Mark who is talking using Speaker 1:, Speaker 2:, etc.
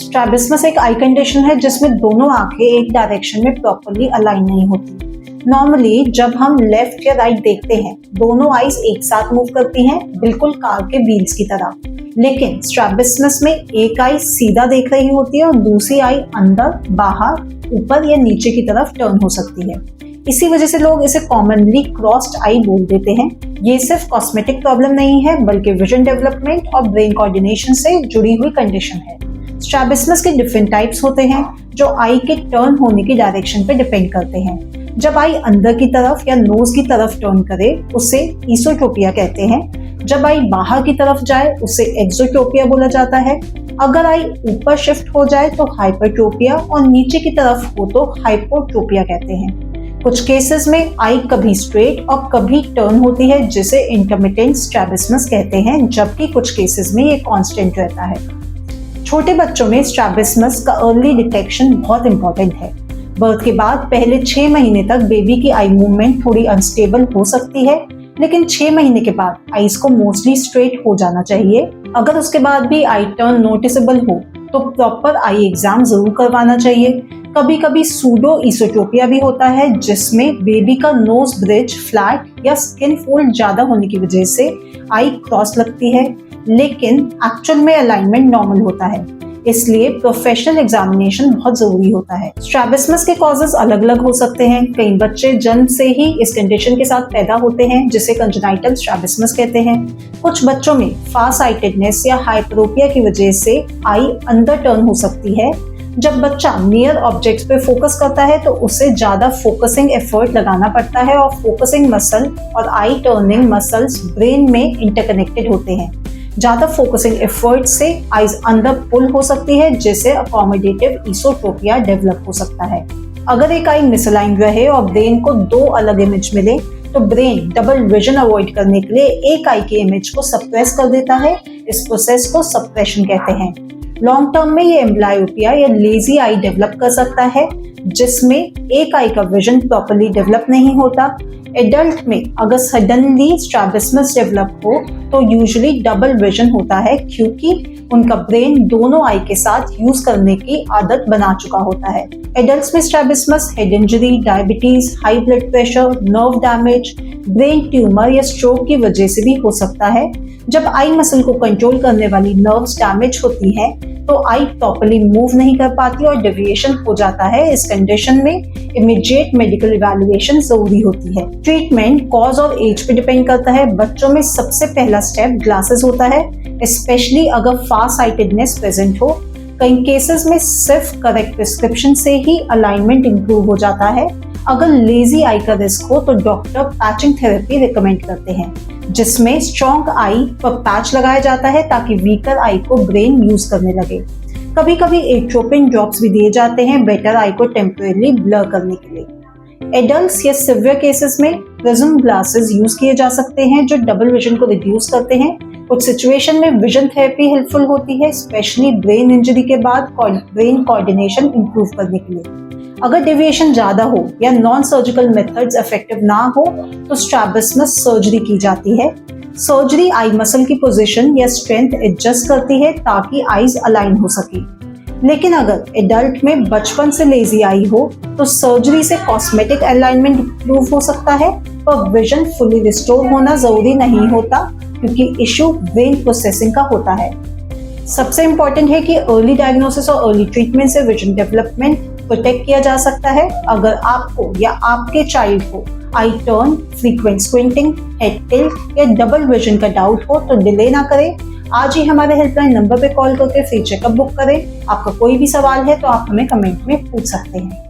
Speaker 1: Strabismus एक आई condition है जिसमें दोनों आंखें एक डायरेक्शन में प्रॉपरली अलाइन नहीं होती। नॉर्मली जब हम लेफ्ट या राइट देखते हैं दोनों आईज एक साथ मूव करती हैं, बिल्कुल कार के व्हील्स की तरह। लेकिन स्ट्रैबिस्मस में एक आई सीधा देख रही होती है और दूसरी आई अंदर, बाहर, ऊपर या नीचे की तरफ टर्न हो सकती है। इसी वजह से लोग इसे कॉमनली क्रॉस्ड आई बोल देते हैं। ये सिर्फ कॉस्मेटिक प्रॉब्लम नहीं है बल्कि विजन डेवलपमेंट और ब्रेन कोऑर्डिनेशन से जुड़ी हुई कंडीशन है। स्ट्रैबिस्मस के डिफरेंट टाइप्स होते हैं जो आई के टर्न होने की डायरेक्शन पे डिपेंड करते हैं। जब आई अंदर की तरफ या नोज की तरफ टर्न करे उसे ईसोट्रोपिया कहते हैं। जब आई बाहर की तरफ जाए उसे एक्सोट्रोपिया बोला जाता है। अगर आई ऊपर शिफ्ट हो जाए तो हाइपरट्रोपिया और नीचे की तरफ हो तो हाइपोट्रोपिया कहते हैं। कुछ केसेस में आई कभी स्ट्रेट और कभी टर्न होती है जिसे इंटरमिटेंट स्ट्रैबिस्मस कहते हैं, जबकि कुछ केसेस में ये कांस्टेंट रहता है। छोटे बच्चों में स्ट्रैबिस्मस का अर्ली डिटेक्शन बहुत इंपॉर्टेंट है। बर्थ के बाद पहले 6 महीने तक बेबी की आई मूवमेंट थोड़ी अनस्टेबल हो सकती है, लेकिन 6 महीने के बाद आईज को मोस्टली स्ट्रेट हो जाना चाहिए। अगर उसके बाद भी आई टर्न नोटिसेबल हो तो प्रॉपर आई एग्जाम जरूर करवाना चाहिए। कभी कभी सूडो ईसोट्रोपिया भी होता है जिसमें बेबी का नोज ब्रिज फ्लैट या स्किन फोल्ड ज्यादा होने की वजह से आई क्रॉस लगती है, लेकिन एक्चुअल में अलाइनमेंट नॉर्मल होता है। इसलिए प्रोफेशनल एग्जामिनेशन बहुत जरूरी होता है। स्ट्रैबिस्मस के कॉजेज अलग अलग हो सकते हैं। कई बच्चे जन्म से ही इस कंडीशन के साथ पैदा होते हैं जिसे कंजेनाइटल स्ट्रैबिस्मस कहते हैं। कुछ बच्चों में फार साइटेडनेस या हाइपरोपिया की वजह से आई अंदर टर्न हो सकती है। जब बच्चा नियर ऑब्जेक्ट्स पे फोकस करता है तो उसे ज्यादा फोकसिंग एफर्ट लगाना पड़ता है और फोकसिंग मसल और आई टर्निंग मसल्स ब्रेन में इंटरकनेक्टेड होते हैं। ज्यादा फोकसिंग एफर्ट से आईज अंदर पुल हो सकती है जिससे अकोमोडेटिव ईसोट्रोपिया डेवलप हो सकता है। अगर एक आई मिसअलाइन रहे और ब्रेन को 2 अलग इमेज मिले तो ब्रेन डबल विजन अवॉइड करने के लिए एक आई के इमेज को सप्रेस कर देता है। इस प्रोसेस को सप्रेशन कहते हैं। लॉन्ग टर्म में ये एम्ब्लायोपिया या लेजी आई डेवलप कर सकता है जिसमें एक आई का विजन प्रॉपर्ली डेवलप नहीं होता। एडल्ट में अगर सडनली स्ट्रैबिस्मस डेवलप हो तो यूजुअली डबल विजन होता है क्योंकि उनका ब्रेन दोनों आई के साथ यूज करने की आदत बना चुका होता है। एडल्ट्स में strabismus head injury, diabetes, high blood pressure, nerve damage, brain tumour या स्ट्रोक की वजह से भी हो सकता है। जब आई मसल को कंट्रोल करने वाली नर्व्स डैमेज होती हैं तो आई प्रॉपर्ली मूव नहीं कर पाती और डेविएशन हो जाता है। इस कंडीशन में इमीडिएट मेडिकल इवैल्यूएशन जरूरी होती है। ट्रीटमेंट कॉज और एज पे डिपेंड करता है। बच्चों में सबसे पहला स्टेप ग्लासेस होता है, स्पेशली अगर फार साइटेडनेस प्रेजेंट हो। कई केसेस में सिर्फ करेक्ट प्रिस्क्रिप्शन से ही अलाइनमेंट इंप्रूव हो जाता है। अगर लेजी आई का रिस्क हो तो डॉक्टर पैचिंग थेरेपी रिकमेंड करते हैं जिसमें स्ट्रॉन्ग आई पर पैच लगाया जाता है ताकि वीकर आई को ब्रेन यूज करने लगे। कभी कभी एट्रोपिन ड्रॉप्स भी दिए जाते हैं बेटर आई को टेम्परेरी ब्लर करने के लिए। एडल्ट्स या सिवियर केसेस में प्रिज्म ग्लासेस यूज किए जा सकते हैं जो डबल विजन को रिड्यूस करते हैं। कुछ सिचुएशन में विजन थेरेपी हेल्पफुल होती है, स्पेशली ब्रेन इंजरी के बाद ब्रेन कोऑर्डिनेशन इंप्रूव करने के लिए। अगर डेविएशन ज्यादा हो या नॉन सर्जिकल मेथड्स इफेक्टिव ना हो तो स्ट्रैबिस्मस सर्जरी की जाती है। सर्जरी आई मसल की पोजीशन या स्ट्रेंथ एडजस्ट करती है ताकि आईज अलाइन हो सके। लेकिन अगर एडल्ट में बचपन से लेजी आई हो तो सर्जरी से कॉस्मेटिक अलाइनमेंट इंप्रूव हो सकता है पर विजन फुली रिस्टोर होना जरूरी नहीं होता क्योंकि इशू ब्रेन प्रोसेसिंग का होता है। सबसे इम्पोर्टेंट है कि अर्ली डायग्नोसिस और अर्ली ट्रीटमेंट से विजन डेवलपमेंट प्रोटेक्ट किया जा सकता है। अगर आपको या आपके चाइल्ड को eye turn, frequent squinting, head tilt या डबल विजन का डाउट हो तो डिले ना करें। आज ही हमारे हेल्पलाइन नंबर पे कॉल करके फ्री चेकअप बुक करें। आपका कोई भी सवाल है तो आप हमें कमेंट में पूछ सकते हैं।